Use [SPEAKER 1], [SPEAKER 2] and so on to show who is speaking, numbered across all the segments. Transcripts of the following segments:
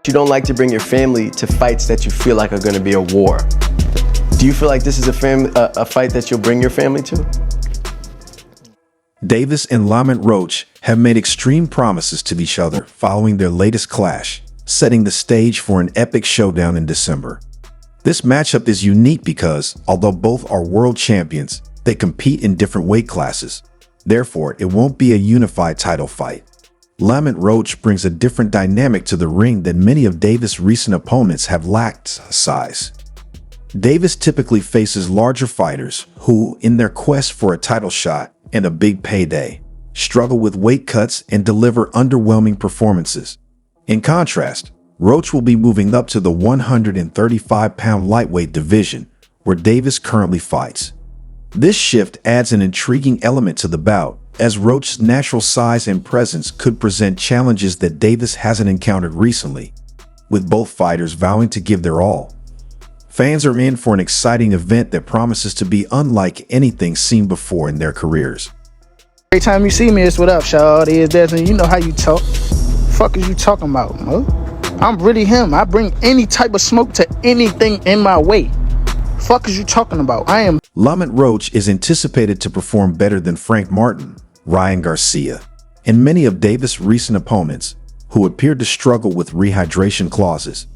[SPEAKER 1] You don't like to bring your family to fights that you feel like are going to be a war. Do you feel like this is a fight that you'll bring your family to?
[SPEAKER 2] Davis and Lamont Roach have made extreme promises to each other following their latest clash, setting the stage for an epic showdown in December. This matchup is unique because, although both are world champions, they compete in different weight classes. Therefore, it won't be a unified title fight. Lamont Roach brings a different dynamic to the ring than many of Davis' recent opponents have lacked size. Davis typically faces larger fighters who, in their quest for a title shot and a big payday, struggle with weight cuts and deliver underwhelming performances. In contrast, Roach will be moving up to the 135-pound lightweight division, where Davis currently fights. This shift adds an intriguing element to the bout, as Roach's natural size and presence could present challenges that Davis hasn't encountered recently, with both fighters vowing to give their all. Fans are in for an exciting event that promises to be unlike anything seen before in their careers.
[SPEAKER 3] Every time you see me, it's what up, shawty. It's Desmond. You know how you talk. Fuck is you talking about, huh? I'm really him. I bring any type of smoke to anything in my way. Fuck is you talking about? I am.
[SPEAKER 2] Lamont Roach is anticipated to perform better than Frank Martin, Ryan Garcia, and many of Davis' recent opponents, who appeared to struggle with rehydration clauses.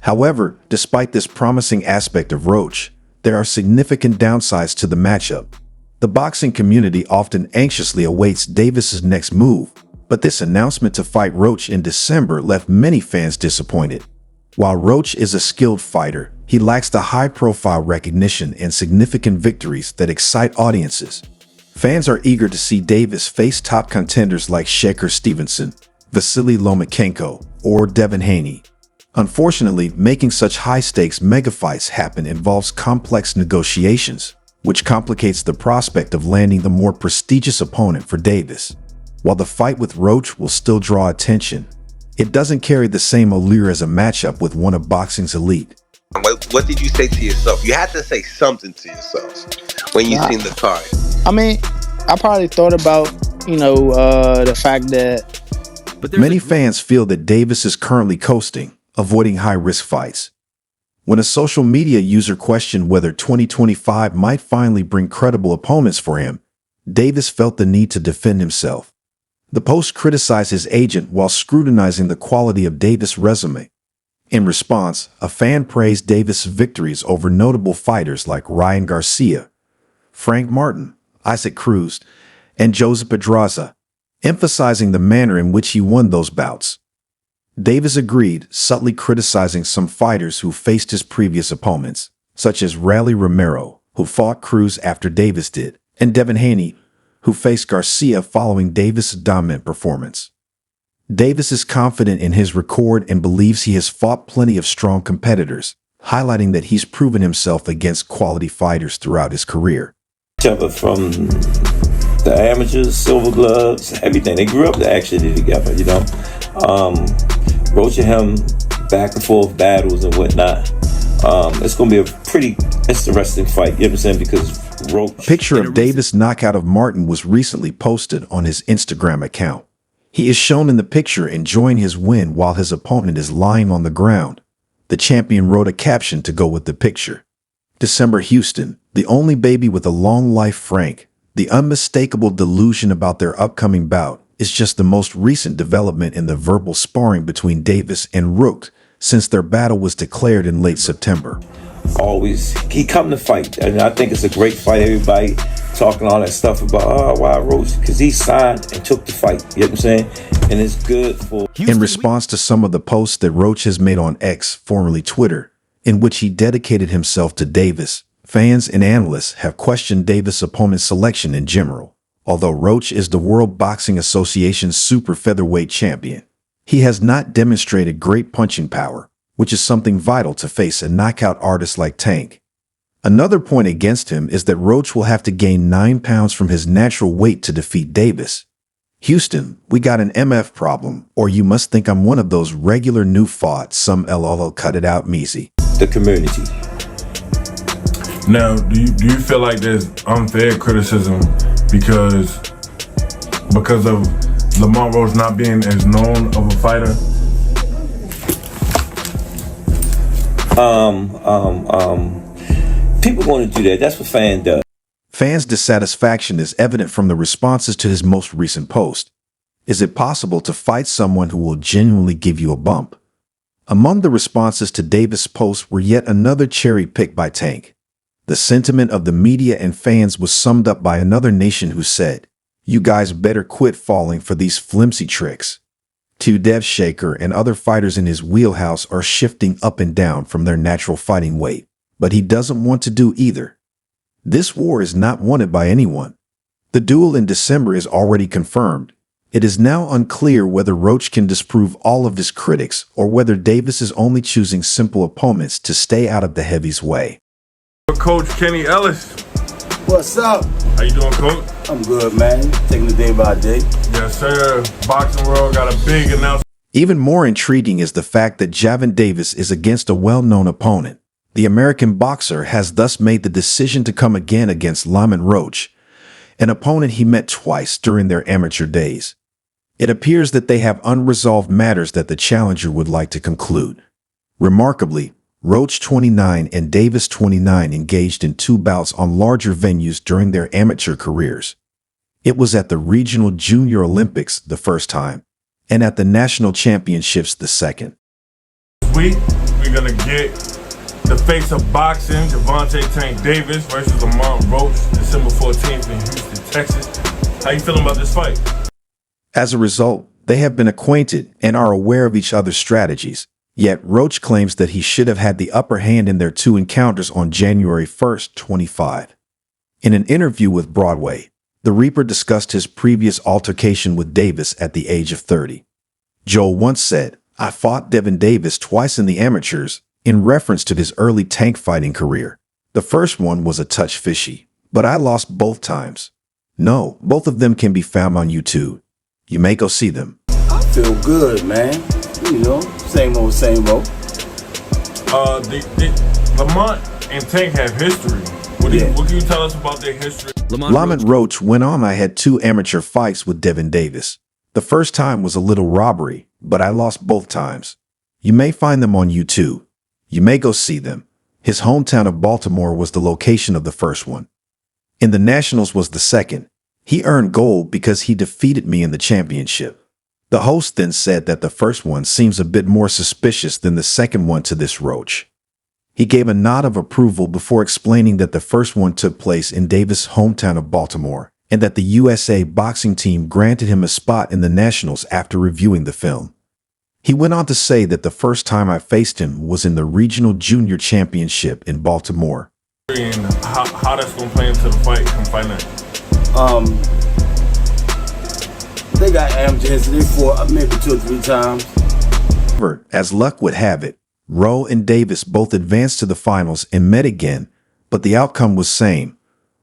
[SPEAKER 2] However, despite this promising aspect of Roach, there are significant downsides to the matchup. The boxing community often anxiously awaits Davis' next move, but this announcement to fight Roach in December left many fans disappointed. While Roach is a skilled fighter, he lacks the high-profile recognition and significant victories that excite audiences. Fans are eager to see Davis face top contenders like Shakur Stevenson, Vasily Lomachenko, or Devin Haney. Unfortunately, making such high-stakes mega-fights happen involves complex negotiations, which complicates the prospect of landing the more prestigious opponent for Davis. While the fight with Roach will still draw attention, it doesn't carry the same allure as a matchup with one of boxing's elite.
[SPEAKER 4] What did you say to yourself? You had to say something to yourself when you seen the card.
[SPEAKER 3] I mean, I probably thought about, the fact that...
[SPEAKER 2] Many fans feel that Davis is currently coasting, avoiding high-risk fights. When a social media user questioned whether 2025 might finally bring credible opponents for him, Davis felt the need to defend himself. The post criticized his agent while scrutinizing the quality of Davis' resume. In response, a fan praised Davis' victories over notable fighters like Ryan Garcia, Frank Martin, Isaac Cruz, and Joseph Pedraza, emphasizing the manner in which he won those bouts. Davis agreed, subtly criticizing some fighters who faced his previous opponents, such as Rally Romero, who fought Cruz after Davis did, and Devin Haney, who faced Garcia following Davis' dominant performance. Davis is confident in his record and believes he has fought plenty of strong competitors, highlighting that he's proven himself against quality fighters throughout his career.
[SPEAKER 5] From the amateurs, silver gloves, everything. They grew up actually together, Roach and him back and forth battles and whatnot. It's going to be a pretty interesting fight, you know what I'm saying? Because Roach...
[SPEAKER 2] A picture of Davis' knockout of Martin was recently posted on his Instagram account. He is shown in the picture enjoying his win while his opponent is lying on the ground. The champion wrote a caption to go with the picture. December Houston, the only baby with a long life Frank, the unmistakable delusion about their upcoming bout, is just the most recent development in the verbal sparring between Davis and Roach since their battle was declared in late September.
[SPEAKER 5] He come to fight, and I think it's a great fight. Everybody talking all that stuff about, why Roach? Because he signed and took the fight, you know what I'm saying? And it's good for...
[SPEAKER 2] In response to some of the posts that Roach has made on X, formerly Twitter, in which he dedicated himself to Davis, fans and analysts have questioned Davis' opponent's selection in general. Although Roach is the World Boxing Association's super featherweight champion, he has not demonstrated great punching power, which is something vital to face a knockout artist like Tank. Another point against him is that Roach will have to gain 9 pounds from his natural weight to defeat Davis. Houston, we got an MF problem, or you must think I'm one of those regular new fought, some LOL cut it out measy.
[SPEAKER 5] The community.
[SPEAKER 6] Now, do you feel like there's unfair criticism because of Lamont Roach not being as known of a fighter?
[SPEAKER 5] People going to do that. That's what fan does.
[SPEAKER 2] Fans' dissatisfaction is evident from the responses to his most recent post. Is it possible to fight someone who will genuinely give you a bump? Among the responses to Davis' post were yet another cherry picked by Tank. The sentiment of the media and fans was summed up by another nation who said, "You guys better quit falling for these flimsy tricks." Dev Shaker and other fighters in his wheelhouse are shifting up and down from their natural fighting weight, but he doesn't want to do either. This war is not wanted by anyone. The duel in December is already confirmed. It is now unclear whether Roach can disprove all of his critics or whether Davis is only choosing simple opponents to stay out of the heavy's way.
[SPEAKER 6] Coach Kenny Ellis.
[SPEAKER 7] What's up?
[SPEAKER 6] How you doing, Coach?
[SPEAKER 7] I'm good, man. Taking it day by day.
[SPEAKER 6] Yes, sir. Boxing world got a big announcement.
[SPEAKER 2] Even more intriguing is the fact that Gervonta Davis is against a well-known opponent. The American boxer has thus made the decision to come again against Lamont Roach, an opponent he met twice during their amateur days. It appears that they have unresolved matters that the challenger would like to conclude. Remarkably, Roach 29 and Davis 29 engaged in 2 bouts on larger venues during their amateur careers. It was at the Regional Junior Olympics the first time, and at the National Championships the second.
[SPEAKER 6] This week, we're going to get the face of boxing, Gervonta Tank Davis versus Lamont Roach, December 14th in Houston, Texas. How you feeling about this fight?
[SPEAKER 2] As a result, they have been acquainted and are aware of each other's strategies. Yet Roach claims that he should have had the upper hand in their 2 encounters on January 1st, 25. In an interview with Broadway, the Reaper discussed his previous altercation with Davis at the age of 30. Joel once said, "I fought Devin Davis twice in the amateurs," in reference to his early tank fighting career. "The first one was a touch fishy, but I lost both times." No, both of them can be found on YouTube. You may go see them.
[SPEAKER 7] I feel good, man. You know, same old, same old.
[SPEAKER 6] Lamont and Tank have history. What can you tell us about their history?
[SPEAKER 2] Lamont Roach went on. "I had 2 amateur fights with Devin Davis. The first time was a little robbery, but I lost both times. You may find them on YouTube. You may go see them. His hometown of Baltimore was the location of the first one. In the Nationals was the second. He earned gold because he defeated me in the championship." The host then said that the first one seems a bit more suspicious than the second one to this Roach. He gave a nod of approval before explaining that the first one took place in Davis' hometown of Baltimore and that the USA boxing team granted him a spot in the Nationals after reviewing the film. He went on to say that the first time I faced him was in the Regional Junior Championship in Baltimore.
[SPEAKER 6] And how that's going to play into the fight come fight night?
[SPEAKER 7] They got amateur history. They fought maybe 2 or 3 times.
[SPEAKER 2] However, as luck would have it, Rowe and Davis both advanced to the finals and met again, but the outcome was same.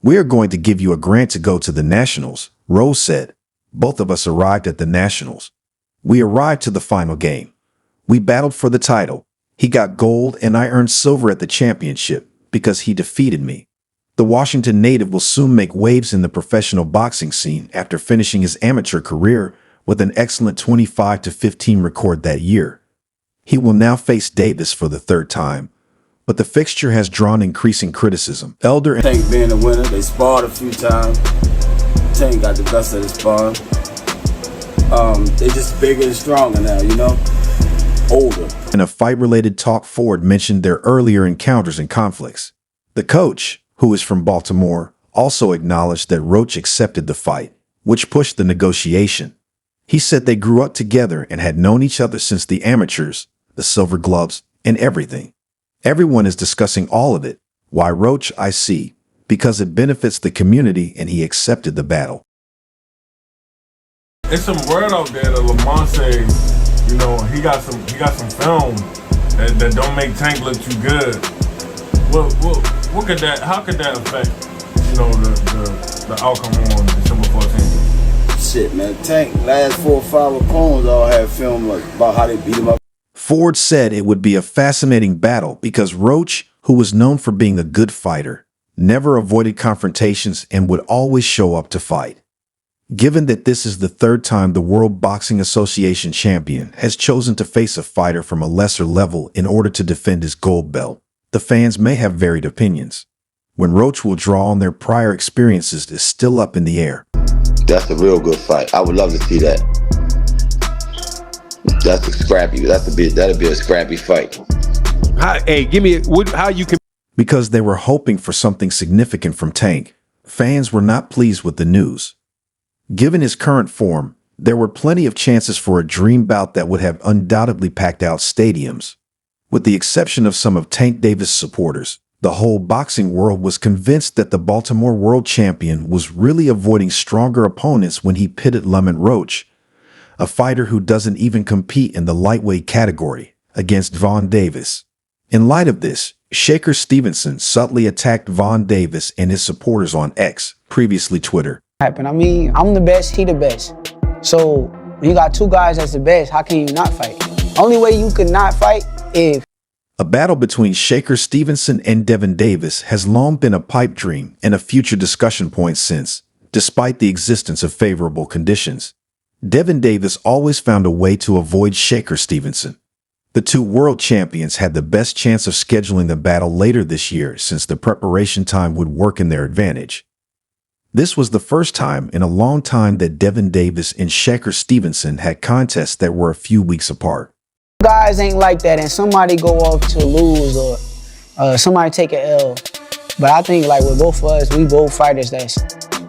[SPEAKER 2] "We are going to give you a grant to go to the Nationals," Rowe said. "Both of us arrived at the Nationals. We arrived to the final game. We battled for the title. He got gold and I earned silver at the championship because he defeated me. The Washington native will soon make waves in the professional boxing scene after finishing his amateur career with an excellent 25-15 record that year. He will now face Davis for the 3rd time, but the fixture has drawn increasing criticism. Elder
[SPEAKER 7] Tank being the winner, they sparred a few times. Tank got the best of the sparring. They just bigger and stronger now, you know? Older.
[SPEAKER 2] In a fight-related talk, Ford mentioned their earlier encounters and conflicts. The coach, who is from Baltimore, also acknowledged that Roach accepted the fight, which pushed the negotiation. He said they grew up together and had known each other since the amateurs, the silver gloves, and everything. Everyone is discussing all of it. Why Roach, I see, because it benefits the community and he accepted the battle.
[SPEAKER 6] It's some word out there that Lamont say, you know, he got some film that don't make Tank look too good. What could that? How could that affect, you know, the outcome on December 14th?
[SPEAKER 7] Shit, man. Tank last 4 or 5 opponents all had film like about how they beat him up.
[SPEAKER 2] Ford said it would be a fascinating battle because Roach, who was known for being a good fighter, never avoided confrontations and would always show up to fight. Given that this is the third time the World Boxing Association champion has chosen to face a fighter from a lesser level in order to defend his gold belt, the fans may have varied opinions. When Roach will draw on their prior experiences is still up in the air.
[SPEAKER 8] That's a real good fight. I would love to see that. That's a scrappy. That'd be a scrappy fight.
[SPEAKER 9] How you can.
[SPEAKER 2] Because they were hoping for something significant from Tank, fans were not pleased with the news. Given his current form, there were plenty of chances for a dream bout that would have undoubtedly packed out stadiums. With the exception of some of Tank Davis' supporters, the whole boxing world was convinced that the Baltimore world champion was really avoiding stronger opponents when he pitted Lamont Roach, a fighter who doesn't even compete in the lightweight category, against Von Davis. In light of this, Shaker Stevenson subtly attacked Von Davis and his supporters on X, previously Twitter.
[SPEAKER 10] I mean, I'm the best, he the best. So when you got two guys that's the best, how can you not fight? Only way you could not fight if...
[SPEAKER 2] A battle between Shaker Stevenson and Devin Davis has long been a pipe dream and a future discussion point since, despite the existence of favorable conditions. Devin Davis always found a way to avoid Shaker Stevenson. The two world champions had the best chance of scheduling the battle later this year since the preparation time would work in their advantage. This was the first time in a long time that Devin Davis and Shaker Stevenson had contests that were a few weeks apart.
[SPEAKER 10] Guys ain't like that, and somebody go off to lose or somebody take an L. But I think like with both of us, we both fighters that's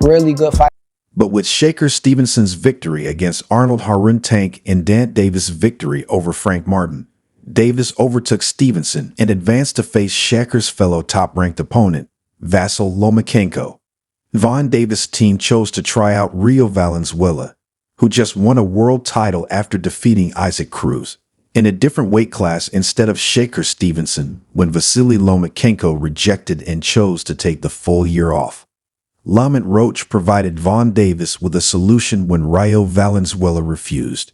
[SPEAKER 10] really good fighters.
[SPEAKER 2] But with Shaker Stevenson's victory against Arnold Harun Tank and Dan Davis' victory over Frank Martin, Davis overtook Stevenson and advanced to face Shaker's fellow top-ranked opponent, Vasyl Lomachenko. Von Davis' team chose to try out Rio Valenzuela, who just won a world title after defeating Isaac Cruz, in a different weight class instead of Shaker Stevenson when Vasily Lomachenko rejected and chose to take the full year off. Lamont Roach provided Von Davis with a solution when Rio Valenzuela refused.